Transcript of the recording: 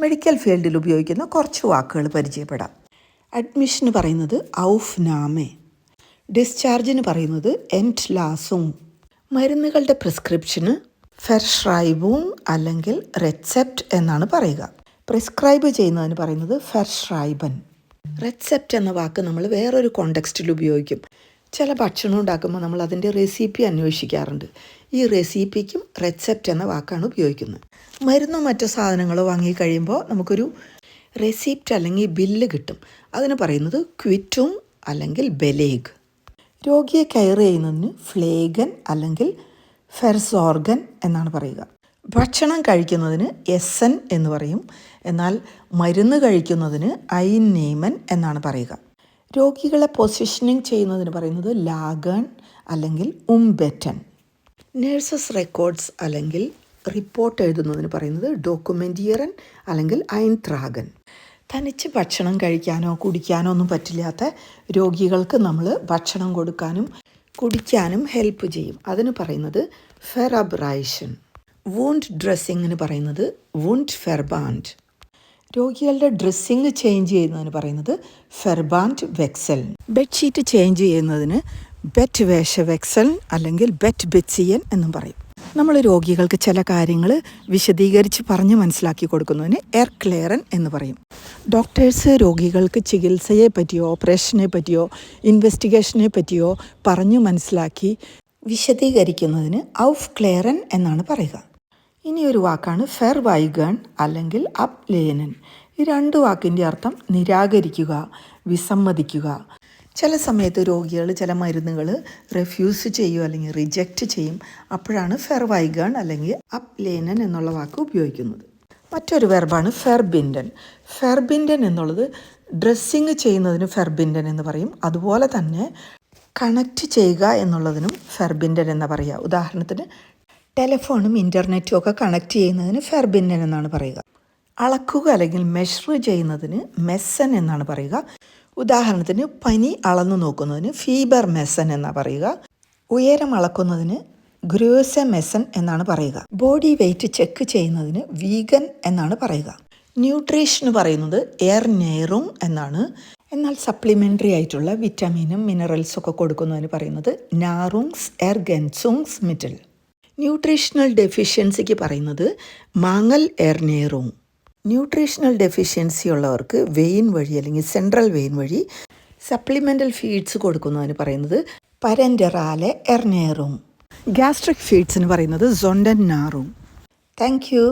Medical ഫീൽഡിൽ ഉപയോഗിക്കുന്ന കുറച്ച് വാക്കുകൾ പരിചയപ്പെടാം. അഡ്മിഷന് പറയുന്നത് ഔഫ്നാമെ, ഡിസ്ചാർജിന് പറയുന്നത് എൻറ്റ്ലാസുങ്, മരുന്നുകളുടെ പ്രിസ്ക്രിപ്ഷന് ഫെർഷ്രൈബൂങ് അല്ലെങ്കിൽ റെസെപ്റ്റ് എന്നാണ് പറയുക. പ്രിസ്ക്രൈബ് ചെയ്യുന്നതിന് പറയുന്നത് ഫെർഷ്രൈബൻ. റെസെപ്റ്റ് എന്ന വാക്ക് നമ്മൾ വേറൊരു കോണ്ടെക്സ്റ്റിൽ ഉപയോഗിക്കും. ചില ഭക്ഷണം ഉണ്ടാക്കുമ്പോൾ നമ്മൾ അതിൻ്റെ റെസിപ്പി അന്വേഷിക്കാറുണ്ട്. ഈ റെസിപ്പിക്കും റെസെപ്റ്റ് എന്ന വാക്കാണ് ഉപയോഗിക്കുന്നത്. മരുന്നോ മറ്റോ സാധനങ്ങളോ വാങ്ങിക്കഴിയുമ്പോൾ നമുക്കൊരു റെസിപ്റ്റ് അല്ലെങ്കിൽ ബില്ല് കിട്ടും. അതിന് പറയുന്നത് ക്വിറ്റും അല്ലെങ്കിൽ ബെലേഗ്. രോഗിയെ കെയർ ചെയ്യുന്നതിന് ഫ്ലേഗൻ അല്ലെങ്കിൽ ഫെർസോർഗൻ എന്നാണ് പറയുക. ഭക്ഷണം കഴിക്കുന്നതിന് എസൻ എന്ന് പറയും. എന്നാൽ മരുന്ന് കഴിക്കുന്നതിന് ഐന്നേമൻ എന്നാണ് പറയുക. രോഗികളെ പൊസിഷനിങ് ചെയ്യുന്നതിന് പറയുന്നത് ലാഗൺ അല്ലെങ്കിൽ ഉംബെറ്റൻ. നേഴ്സസ് റെക്കോർഡ്സ് അല്ലെങ്കിൽ റിപ്പോർട്ട് എഴുതുന്നതിന് പറയുന്നത് ഡോക്യുമെൻറ്റിയറൻ അല്ലെങ്കിൽ ഐൻട്രാഗൻ. തനിച്ച് ഭക്ഷണം കഴിക്കാനോ കുടിക്കാനോ ഒന്നും പറ്റില്ലാത്ത രോഗികൾക്ക് നമ്മൾ ഭക്ഷണം കൊടുക്കാനും കുടിക്കാനും ഹെൽപ്പ് ചെയ്യും. അതിന് പറയുന്നത് ഫെറബ്രൈഷൻ. വൂണ്ട് ഡ്രസ്സിങ്ങിന് പറയുന്നത് വൂണ്ട് ഫെർബാൻഡ്. രോഗികളുടെ ഡ്രസ്സിങ് ചേഞ്ച് ചെയ്യുന്നതിന് പറയുന്നത് ഫെർബാൻഡ് വെക്സൽ. ബെഡ്ഷീറ്റ് ചേഞ്ച് ചെയ്യുന്നതിന് ബെറ്റ് വേഷ വെക്സൽ അല്ലെങ്കിൽ ബെറ്റ് ബെറ്റ്സിയൻ എന്നും പറയും. നമ്മൾ രോഗികൾക്ക് ചില കാര്യങ്ങൾ വിശദീകരിച്ച് പറഞ്ഞ് മനസ്സിലാക്കി കൊടുക്കുന്നതിന് എർക്ലെയറൻ എന്ന് പറയും. ഡോക്ടേഴ്സ് രോഗികൾക്ക് ചികിത്സയെ പറ്റിയോ ഓപ്പറേഷനെ പറ്റിയോ ഇൻവെസ്റ്റിഗേഷനെ പറ്റിയോ പറഞ്ഞു മനസ്സിലാക്കി വിശദീകരിക്കുന്നതിന് ഔഫ്ക്ലെയറൻ എന്നാണ് പറയുക. ഇനിയൊരു വാക്കാണ് ഫെർവൈഗൺ അല്ലെങ്കിൽ അപ്ലേനൻ. ഈ രണ്ട് വാക്കിൻ്റെ അർത്ഥം നിരാകരിക്കുക, വിസമ്മതിക്കുക. ചില സമയത്ത് രോഗികൾ ചില മരുന്നുകൾ റെഫ്യൂസ് ചെയ്യും അല്ലെങ്കിൽ റിജക്റ്റ് ചെയ്യും. അപ്പോഴാണ് ഫെർവൈഗൺ അല്ലെങ്കിൽ അപ്ലേനൻ എന്നുള്ള വാക്ക് ഉപയോഗിക്കുന്നത്. മറ്റൊരു വെർബാണ് ഫെർബിൻഡൻ. ഫെർബിൻഡൻ എന്നുള്ളത് ഡ്രസ്സിങ് ചെയ്യുന്നതിന് ഫെർബിൻഡൻ എന്ന് പറയും. അതുപോലെ തന്നെ കണക്റ്റ് ചെയ്യുക എന്നുള്ളതിനും ഫെർബിൻഡൻ എന്ന് പറയുക. ഉദാഹരണത്തിന് ടെലിഫോണും ഇൻ്റർനെറ്റും ഒക്കെ കണക്റ്റ് ചെയ്യുന്നതിന് ഫെർബിൻഡൻ എന്നാണ് പറയുക. അളക്കുക അല്ലെങ്കിൽ മെഷർ ചെയ്യുന്നതിന് മെസ്സൻ എന്നാണ് പറയുക. ഉദാഹരണത്തിന് പനി അളന്നു നോക്കുന്നതിന് ഫീബർ മെസൻ എന്നാണ് പറയുക. ഉയരം അളക്കുന്നതിന് ഗ്രൂസെ മെസൻ എന്നാണ് പറയുക. ബോഡി വെയ്റ്റ് ചെക്ക് ചെയ്യുന്നതിന് വീഗൻ എന്നാണ് പറയുക. ന്യൂട്രീഷന് പറയുന്നത് എർനേറും എന്നാണ്. എന്നാൽ സപ്ലിമെൻ്ററി ആയിട്ടുള്ള വിറ്റാമിനും മിനറൽസും ഒക്കെ കൊടുക്കുന്നതിന് പറയുന്നത് നാറുങ്സ് എർഗൻസുങ്സ് മിറ്റൽ. ന്യൂട്രീഷണൽ ഡെഫിഷ്യൻസിക്ക് പറയുന്നത് മാങ്ങൽ എർനേറും. ന്യൂട്രീഷണൽ ഡെഫിഷ്യൻസി ഉള്ളവർക്ക് വെയിൻ വഴി അല്ലെങ്കിൽ സെൻട്രൽ വെയിൻ വഴി സപ്ലിമെൻ്റൽ ഫീഡ്സ് കൊടുക്കുന്നതിന് പറയുന്നത് പരൻ്റെറാലെ എർനേറും. ഗ്യാസ്ട്രിക് ഫീഡ്സിന് പറയുന്നത് സൊണ്ടൻ നാറും. Thank you.